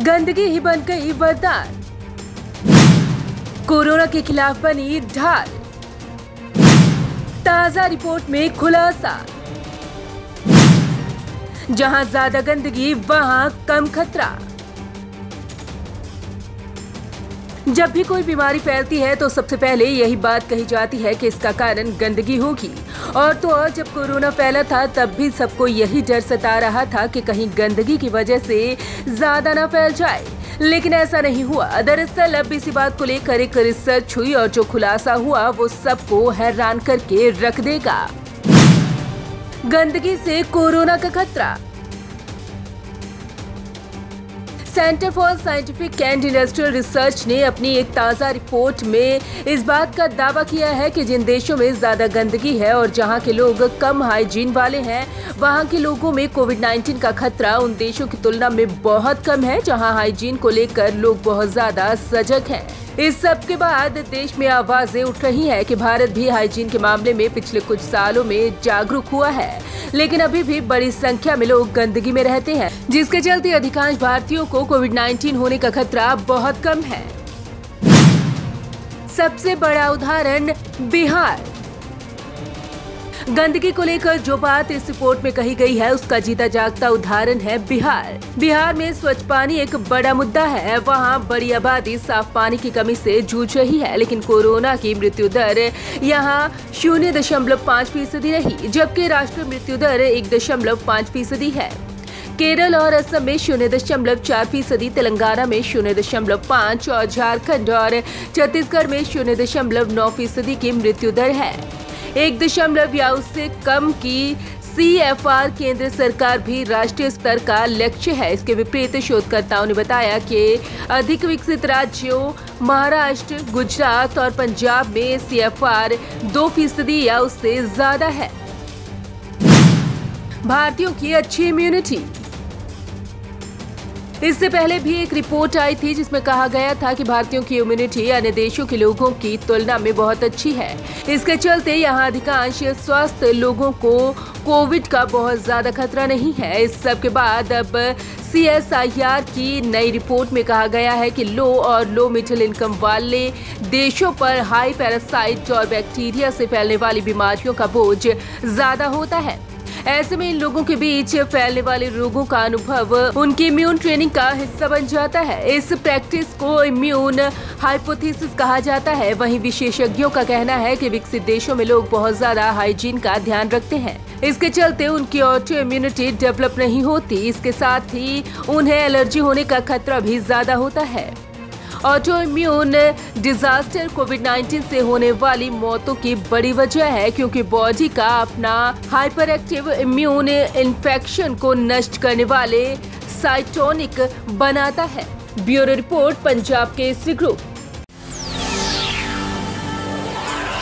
गंदगी ही बन गई वरदान। कोरोना के खिलाफ बनी ढाल। ताजा रिपोर्ट में खुलासा। जहां ज्यादा गंदगी वहां कम खतरा। जब भी कोई बीमारी फैलती है तो सबसे पहले यही बात कही जाती है कि इसका कारण गंदगी होगी। और तो और जब कोरोना फैला था तब भी सबको यही डर सता रहा था कि कहीं गंदगी की वजह से ज्यादा ना फैल जाए, लेकिन ऐसा नहीं हुआ। दरअसल अब इसी बात को लेकर एक रिसर्च हुई और जो खुलासा हुआ वो सबको हैरान करके रख देगा। गंदगी से कोरोना का खतरा। Centre for scientific and industrial research ने अपनी एक ताज़ा रिपोर्ट में इस बात का दावा किया है कि जिन देशों में ज्यादा गंदगी है और जहां के लोग कम हाइजीन वाले हैं, वहां के लोगों में कोविड-19 का खतरा उन देशों की तुलना में बहुत कम है जहां हाइजीन को लेकर लोग बहुत ज्यादा सजग हैं। इस सब के बाद देश में आवाजें उठ रही हैं कि भारत भी हाइजीन के मामले में पिछले कुछ सालों में जागरूक हुआ है, लेकिन अभी भी बड़ी संख्या में लोग गंदगी में रहते हैं, जिसके चलते अधिकांश भारतीयों को कोविड-19 होने का खतरा बहुत कम है। सबसे बड़ा उदाहरण बिहार। गंदगी को लेकर जो बात इस रिपोर्ट में कही गई है उसका जीता जागता उदाहरण है बिहार। बिहार में स्वच्छ पानी एक बड़ा मुद्दा है। वहाँ बड़ी आबादी साफ पानी की कमी से जूझ रही है, लेकिन कोरोना की मृत्यु दर यहाँ 0.5% रही, जबकि राष्ट्रीय मृत्यु दर 1.5% है। केरल और असम में 0.4%, तेलंगाना में 0.5% और झारखंड और छत्तीसगढ़ में 0.9% की मृत्यु दर है। 1 या उससे कम की CFR केंद्र सरकार भी राष्ट्रीय स्तर का लक्ष्य है। इसके विपरीत शोधकर्ताओं ने बताया कि अधिक विकसित राज्यों महाराष्ट्र, गुजरात और पंजाब में CFR 2% या उससे ज्यादा है। भारतीयों की अच्छी इम्यूनिटी। इससे पहले भी एक रिपोर्ट आई थी जिसमें कहा गया था कि भारतीयों की इम्यूनिटी अन्य देशों के लोगों की तुलना में बहुत अच्छी है। इसके चलते यहाँ अधिकांश स्वस्थ लोगों को कोविड का बहुत ज्यादा खतरा नहीं है। इस सब के बाद अब CSIR की नई रिपोर्ट में कहा गया है कि लो मिडिल इनकम वाले देशों पर हाई पैरासाइट और बैक्टीरिया से फैलने वाली बीमारियों का बोझ ज्यादा होता है। ऐसे में इन लोगों के बीच फैलने वाले रोगों का अनुभव उनकी इम्यून ट्रेनिंग का हिस्सा बन जाता है। इस प्रैक्टिस को इम्यून हाइपोथेसिस कहा जाता है। वहीं विशेषज्ञों का कहना है कि विकसित देशों में लोग बहुत ज्यादा हाइजीन का ध्यान रखते हैं। इसके चलते उनकी ऑटो इम्यूनिटी डेवलप नहीं होती। इसके साथ ही उन्हें एलर्जी होने का खतरा भी ज्यादा होता है। ऑटो इम्यून डिजास्टर कोविड-19 से होने वाली मौतों की बड़ी वजह है, क्योंकि बॉडी का अपना हाइपर एक्टिव इम्यून इन्फेक्शन को नष्ट करने वाले साइटोनिक बनाता है। Bureau report, Punjab Kesari group.